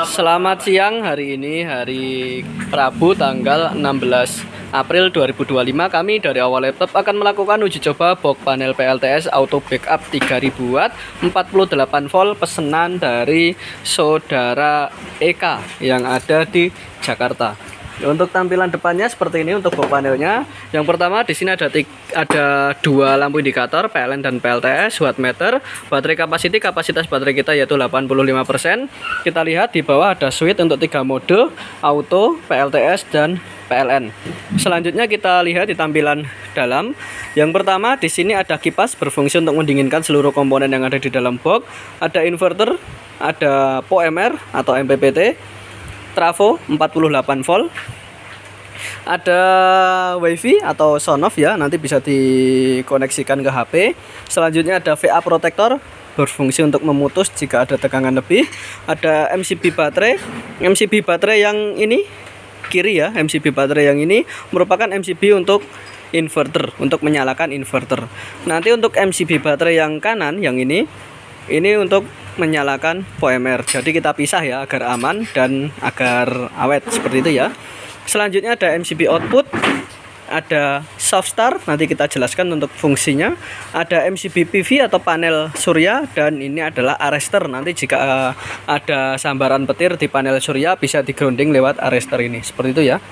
Selamat siang, hari ini hari Rabu tanggal 16 April 2025. Kami dari Awal Laptop akan melakukan uji coba box panel PLTS auto backup 3000 watt 48 volt pesanan dari saudara Eka yang ada di Jakarta. Untuk tampilan depannya seperti ini untuk box panelnya. Yang pertama di sini ada dua lampu indikator PLN dan PLTS, wattmeter, baterai kapasitas baterai kita yaitu 85%. Kita lihat di bawah ada switch untuk 3 mode, auto, PLTS dan PLN. Selanjutnya kita lihat di tampilan dalam. Yang pertama di sini ada kipas berfungsi untuk mendinginkan seluruh komponen yang ada di dalam box. Ada inverter, ada POMR atau MPPT, trafo 48 volt, ada wifi atau sound off ya, nanti bisa dikoneksikan ke HP. Selanjutnya ada VA protector berfungsi untuk memutus jika ada tegangan lebih. Ada MCB baterai yang ini kiri ya, MCB baterai yang ini merupakan MCB untuk inverter, untuk menyalakan inverter. Nanti untuk MCB baterai yang kanan yang ini untuk menyalakan POMR. Jadi kita pisah ya agar aman dan agar awet seperti itu ya. Selanjutnya ada MCB output, ada soft start, nanti kita jelaskan untuk fungsinya. Ada MCB PV atau panel surya, dan ini adalah arrestor. Nanti jika ada sambaran petir di panel surya bisa di grounding lewat arrestor ini, seperti itu ya.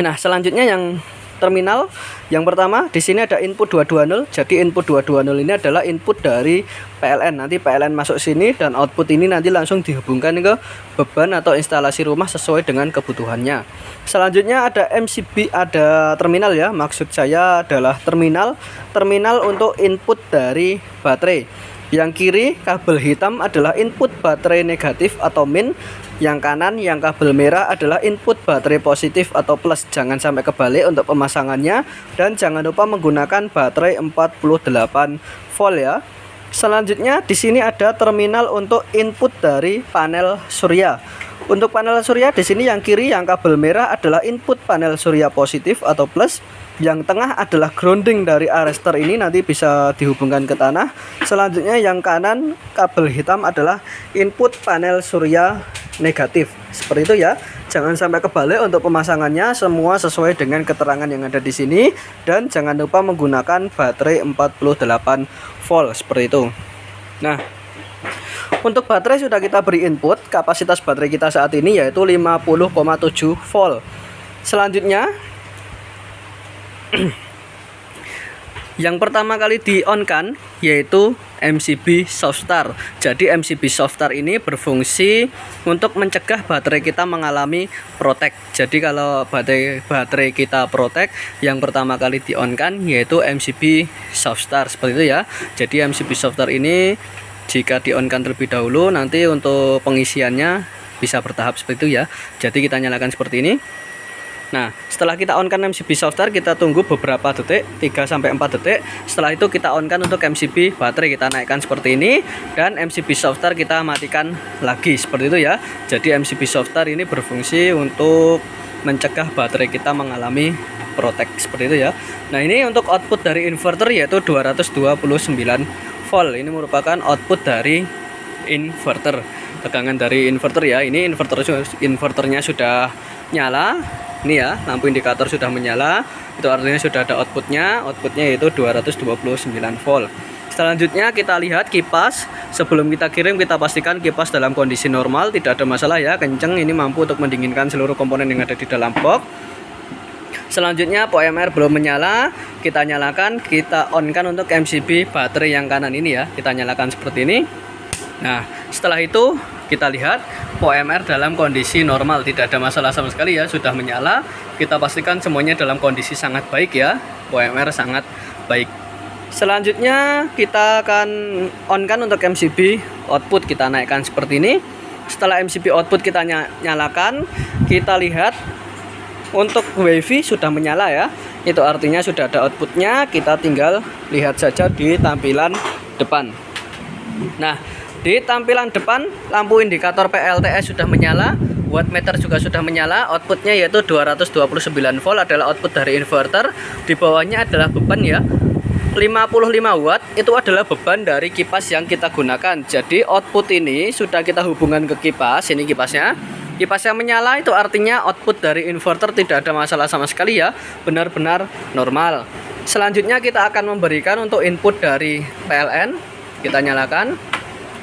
Nah, selanjutnya yang terminal yang pertama di sini ada input 220. Jadi input 220 ini adalah input dari PLN. Nanti PLN masuk sini dan output ini nanti langsung dihubungkan ke beban atau instalasi rumah sesuai dengan kebutuhannya. Selanjutnya ada MCB, ada terminal ya. Maksud saya adalah terminal untuk input dari baterai. Yang kiri kabel hitam adalah input baterai negatif atau min. Yang kanan yang kabel merah adalah input baterai positif atau plus. Jangan sampai kebalik untuk pemasangannya, dan jangan lupa menggunakan baterai 48 volt ya. Selanjutnya di sini ada terminal untuk input dari panel surya. Untuk panel surya di sini yang kiri yang kabel merah adalah input panel surya positif atau plus. Yang tengah adalah grounding dari arrestor ini, nanti bisa dihubungkan ke tanah. Selanjutnya yang kanan kabel hitam adalah input panel surya negatif. Seperti itu ya. Jangan sampai kebalik untuk pemasangannya, semua sesuai dengan keterangan yang ada di sini, dan jangan lupa menggunakan baterai 48 volt seperti itu. Nah, untuk baterai sudah kita beri input. Kapasitas baterai kita saat ini yaitu 50,7 volt. Selanjutnya yang pertama kali di-on-kan yaitu MCB soft start. Jadi MCB soft start ini berfungsi untuk mencegah baterai kita mengalami protect. Jadi kalau baterai kita protect, yang pertama kali di-on-kan yaitu MCB soft start seperti itu ya. Jadi MCB soft start ini jika di-on-kan terlebih dahulu, nanti untuk pengisiannya bisa bertahap seperti itu ya. Jadi kita nyalakan seperti ini. Nah, setelah kita on-kan MCB soft start, kita tunggu beberapa detik, 3-4 detik. Setelah itu kita on-kan untuk MCB baterai, kita naikkan seperti ini, dan MCB soft start kita matikan lagi seperti itu ya. Jadi MCB soft start ini berfungsi untuk mencegah baterai kita mengalami protect seperti itu ya. Nah, ini untuk output dari inverter yaitu 229 volt. Ini merupakan output dari inverter. Tegangan dari inverter ya. Ini inverternya sudah nyala. Ini ya, lampu indikator sudah menyala. Itu artinya sudah ada outputnya yaitu 229 volt. Selanjutnya kita lihat kipas. Sebelum kita kirim, kita pastikan kipas dalam kondisi normal, tidak ada masalah ya, kenceng. Ini mampu untuk mendinginkan seluruh komponen yang ada di dalam box. Selanjutnya POMR belum menyala, kita nyalakan, kita on-kan untuk MCB baterai yang kanan ini ya. Kita nyalakan seperti ini. Nah, setelah itu kita lihat POMR dalam kondisi normal, tidak ada masalah sama sekali ya, sudah menyala. Kita pastikan semuanya dalam kondisi sangat baik ya, POMR sangat baik. Selanjutnya kita akan on-kan untuk MCB output, kita naikkan seperti ini. Setelah MCB output kita nyalakan, kita lihat untuk wifi sudah menyala ya. Itu artinya sudah ada outputnya, kita tinggal lihat saja di tampilan depan. Nah, di tampilan depan lampu indikator PLTS sudah menyala, wattmeter juga sudah menyala. Outputnya yaitu 229 volt adalah output dari inverter. Di bawahnya adalah beban ya. 55 watt itu adalah beban dari kipas yang kita gunakan. Jadi output ini sudah kita hubungkan ke kipas. Ini kipasnya. Kipas yang menyala itu artinya output dari inverter tidak ada masalah sama sekali ya, benar-benar normal. Selanjutnya kita akan memberikan untuk input dari PLN. Kita nyalakan.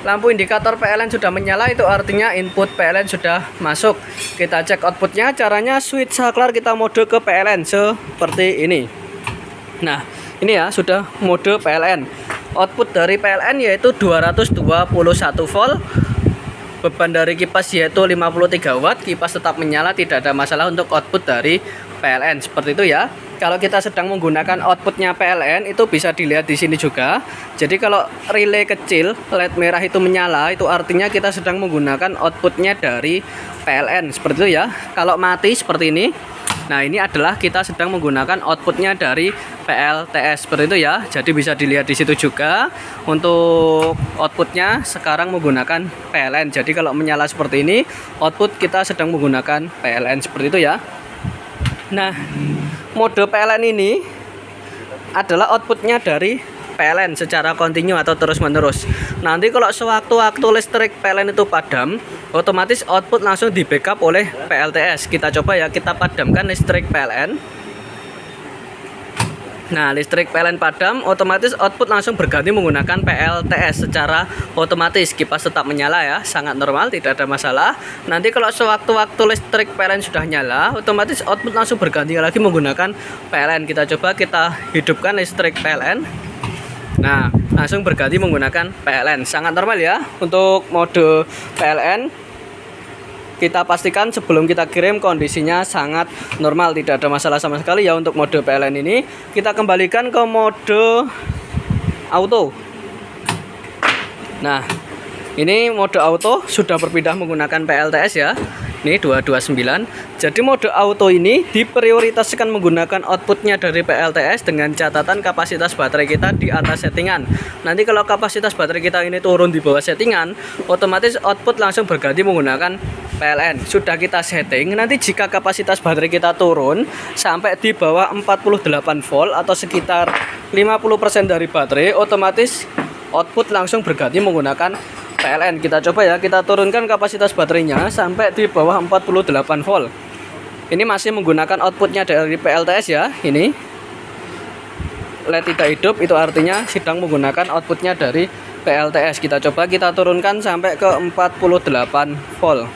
Lampu indikator PLN sudah menyala, itu artinya input PLN sudah masuk. Kita cek outputnya, caranya switch saklar kita mode ke PLN seperti ini. Nah, ini ya sudah mode PLN. Output dari PLN yaitu 221 volt. Beban dari kipas yaitu 53 watt. Kipas tetap menyala, tidak ada masalah untuk output dari PLN. Seperti itu ya. Kalau kita sedang menggunakan outputnya PLN itu bisa dilihat di sini juga. Jadi kalau relay kecil LED merah itu menyala, itu artinya kita sedang menggunakan outputnya dari PLN. Seperti itu ya. Kalau mati seperti ini, nah ini adalah kita sedang menggunakan outputnya dari PLTS. Seperti itu ya. Jadi bisa dilihat di situ juga. Untuk outputnya sekarang menggunakan PLN. Jadi kalau menyala seperti ini, output kita sedang menggunakan PLN. Seperti itu ya. Nah, mode PLN ini adalah outputnya dari PLN secara kontinu atau terus-menerus. Nanti kalau sewaktu-waktu listrik PLN itu padam, otomatis output langsung di backup oleh PLTS. Kita coba ya, kita padamkan listrik PLN. Nah, listrik PLN padam, otomatis output langsung berganti menggunakan PLTS secara otomatis. Kipas tetap menyala ya, sangat normal, tidak ada masalah. Nanti kalau sewaktu-waktu listrik PLN sudah nyala, otomatis output langsung berganti lagi menggunakan PLN. Kita coba kita hidupkan listrik PLN. Nah, langsung berganti menggunakan PLN. Sangat normal ya untuk mode PLN. Kita pastikan sebelum kita kirim kondisinya sangat normal, tidak ada masalah sama sekali ya untuk mode PLN ini. Kita kembalikan ke mode auto. Nah, ini mode auto sudah berpindah menggunakan PLTS ya. Ini 229. Jadi mode auto ini diprioritaskan menggunakan outputnya dari PLTS dengan catatan kapasitas baterai kita di atas settingan. Nanti kalau kapasitas baterai kita ini turun di bawah settingan, otomatis output langsung berganti menggunakan PLN. Sudah kita setting. Nanti jika kapasitas baterai kita turun sampai di bawah 48 volt atau sekitar 50% dari baterai, otomatis output langsung berganti menggunakan PLN. Kita coba ya, kita turunkan kapasitas baterainya sampai di bawah 48 volt. Ini masih menggunakan outputnya dari PLTS ya. Ini LED tidak hidup, itu artinya sedang menggunakan outputnya dari PLTS. Kita coba kita turunkan sampai ke 48 volt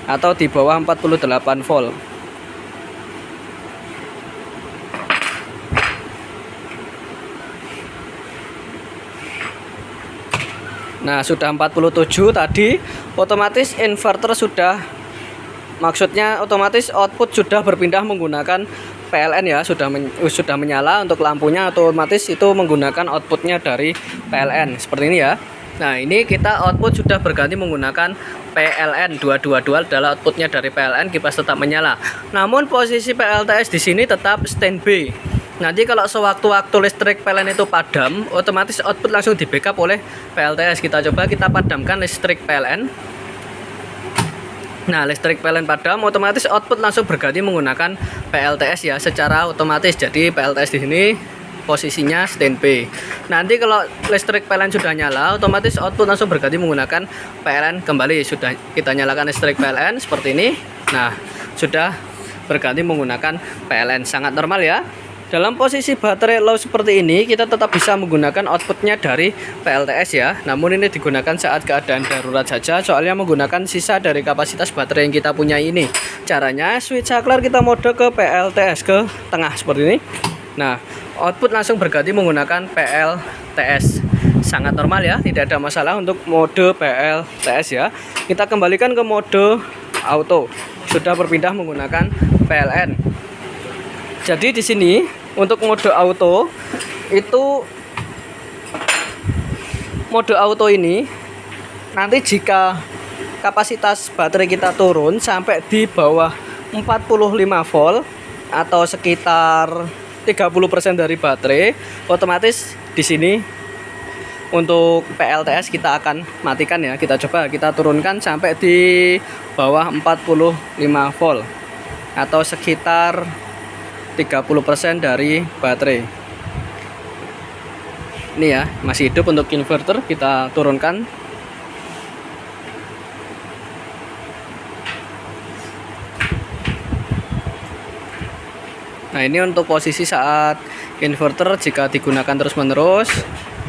atau di bawah 48 volt. Nah, sudah 47 tadi, otomatis inverter sudah, maksudnya otomatis output sudah berpindah menggunakan PLN ya, sudah menyala. Untuk lampunya otomatis itu menggunakan outputnya dari PLN seperti ini ya. Nah, ini kita output sudah berganti menggunakan PLN 222 adalah outputnya dari PLN, kipas tetap menyala. Namun posisi PLTS di sini tetap standby. Nanti kalau sewaktu-waktu listrik PLN itu padam, otomatis output langsung di backup oleh PLTS. Kita coba kita padamkan listrik PLN. Nah, listrik PLN padam, otomatis output langsung berganti menggunakan PLTS ya, secara otomatis. Jadi PLTS di sini posisinya standby. Nanti kalau listrik PLN sudah nyala, otomatis output langsung berganti menggunakan PLN kembali. Sudah kita nyalakan listrik PLN seperti ini. Nah, sudah berganti menggunakan PLN. Sangat normal ya. Dalam posisi baterai low seperti ini, kita tetap bisa menggunakan outputnya dari PLTS ya. Namun ini digunakan saat keadaan darurat saja, soalnya menggunakan sisa dari kapasitas baterai yang kita punya ini. Caranya switch saklar kita mode ke PLTS ke tengah seperti ini. Nah, output langsung berganti menggunakan PLTS. Sangat normal ya, tidak ada masalah untuk mode PLTS ya. Kita kembalikan ke mode auto. Sudah berpindah menggunakan PLN. Jadi di sini untuk mode auto itu, mode auto ini nanti jika kapasitas baterai kita turun sampai di bawah 45 volt atau sekitar 30% dari baterai, otomatis di sini untuk PLTS kita akan matikan ya. Kita coba kita turunkan sampai di bawah 45 volt atau sekitar 30% dari baterai. Ini ya, masih hidup. Untuk inverter kita turunkan. Nah, ini untuk posisi saat inverter jika digunakan terus-menerus,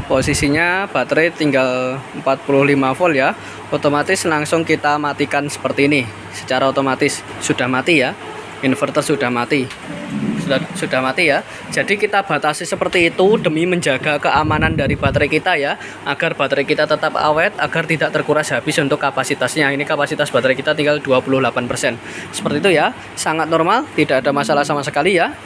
posisinya baterai tinggal 45 volt ya. Otomatis langsung kita matikan seperti ini. Secara otomatis sudah mati ya. Inverter sudah mati. Sudah mati ya. Jadi kita batasi seperti itu demi menjaga keamanan dari baterai kita ya, agar baterai kita tetap awet, agar tidak terkuras habis untuk kapasitasnya. Ini kapasitas baterai kita tinggal 28%. Seperti itu ya. Sangat normal, tidak ada masalah sama sekali ya.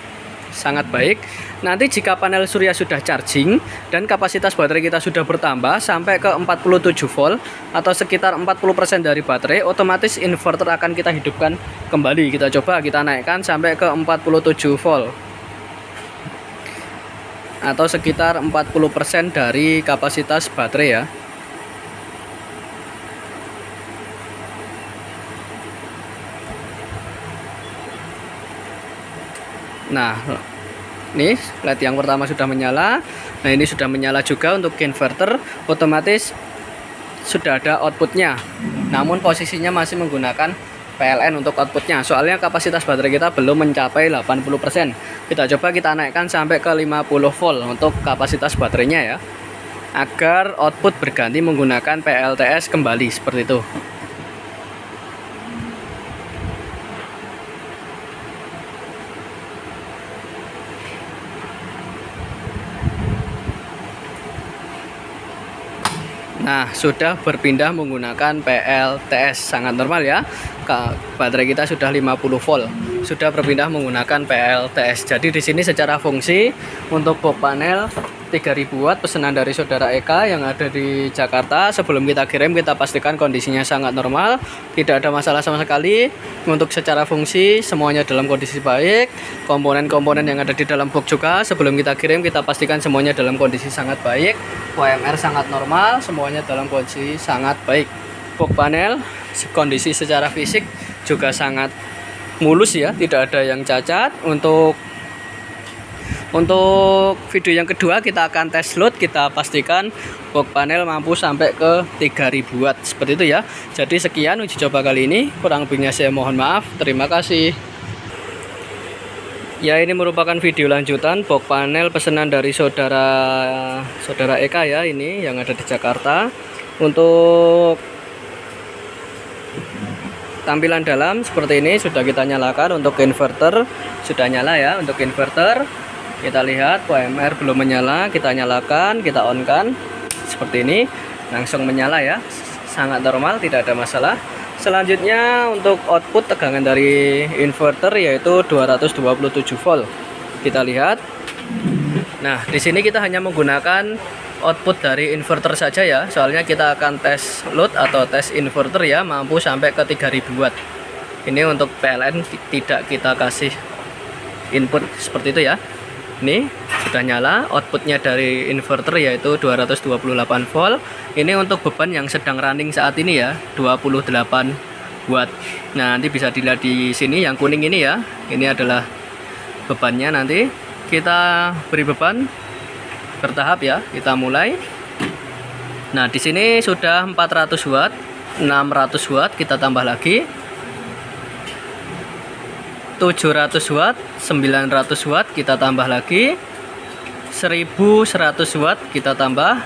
Sangat baik. Nanti jika panel surya sudah charging dan kapasitas baterai kita sudah bertambah sampai ke 47 volt atau sekitar 40% dari baterai, otomatis inverter akan kita hidupkan kembali. Kita coba kita naikkan sampai ke 47 volt atau sekitar 40% dari kapasitas baterai ya. Nah, ini LED yang pertama sudah menyala. Nah, ini sudah menyala juga untuk inverter. Otomatis sudah ada outputnya. Namun posisinya masih menggunakan PLN untuk outputnya. Soalnya kapasitas baterai kita belum mencapai 80%. Kita coba kita naikkan sampai ke 50 volt untuk kapasitas baterainya ya. Agar output berganti menggunakan PLTS kembali seperti itu. Nah, sudah berpindah menggunakan PLTS, sangat normal ya. Baterai kita sudah 50 volt, sudah berpindah menggunakan PLTS. Jadi di sini secara fungsi untuk box panel 3000 watt pesanan dari saudara Eka yang ada di Jakarta. Sebelum kita kirim kita pastikan kondisinya sangat normal, tidak ada masalah sama sekali. Untuk secara fungsi semuanya dalam kondisi baik. Komponen-komponen yang ada di dalam box juga sebelum kita kirim kita pastikan semuanya dalam kondisi sangat baik. UMR sangat normal, semuanya dalam kondisi sangat baik. Box panel kondisi secara fisik juga sangat mulus ya, tidak ada yang cacat. Untuk video yang kedua kita akan tes load, kita pastikan box panel mampu sampai ke 3000 watt seperti itu ya. Jadi sekian uji coba kali ini, kurang lebihnya saya mohon maaf. Terima kasih. Ya, ini merupakan video lanjutan box panel pesanan dari saudara Eka ya, ini yang ada di Jakarta. Untuk tampilan dalam seperti ini sudah kita nyalakan. Untuk inverter sudah nyala ya. Untuk inverter kita lihat UMR belum menyala, kita nyalakan, kita on kan seperti ini, langsung menyala ya. Sangat normal, tidak ada masalah. Selanjutnya untuk output tegangan dari inverter yaitu 227 volt. Kita lihat. Nah, di sini kita hanya menggunakan output dari inverter saja ya. Soalnya kita akan tes load atau tes inverter ya, mampu sampai ke 3000 watt. Ini untuk PLN tidak kita kasih input seperti itu ya. Ini sudah nyala, outputnya dari inverter yaitu 228 volt. Ini untuk beban yang sedang running saat ini ya, 28 watt. Nah, nanti bisa dilihat di sini yang kuning ini ya. Ini adalah bebannya. Nanti kita beri beban bertahap ya. Kita mulai. Nah, di sini sudah 400 watt, 600 watt, kita tambah lagi. 700 watt, 900 watt, kita tambah lagi. 1100 watt, kita tambah.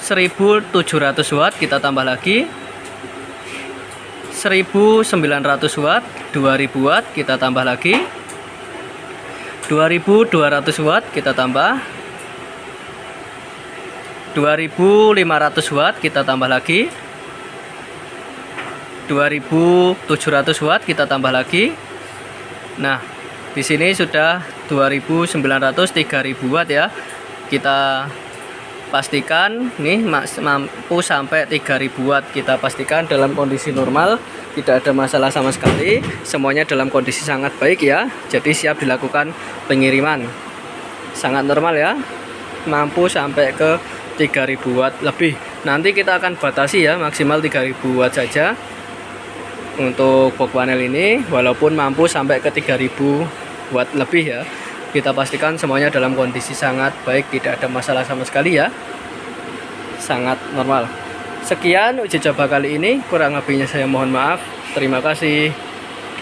1700 watt, kita tambah lagi. 1900 watt, 2000 watt, kita tambah lagi. 2200 watt, kita tambah. 2500 watt, kita tambah lagi. 2700 watt, kita tambah lagi. Nah, di sini sudah 2900, 3000 watt ya. Kita pastikan nih mampu sampai 3000 watt. Kita pastikan dalam kondisi normal, tidak ada masalah sama sekali. Semuanya dalam kondisi sangat baik ya. Jadi siap dilakukan pengiriman. Sangat normal ya. Mampu sampai ke 3000 watt lebih. Nanti kita akan batasi ya, maksimal 3000 watt saja. Untuk box panel ini walaupun mampu sampai ke 3000 watt lebih ya. Kita pastikan semuanya dalam kondisi sangat baik, tidak ada masalah sama sekali ya. Sangat normal. Sekian uji coba kali ini, kurang lebihnya saya mohon maaf. Terima kasih.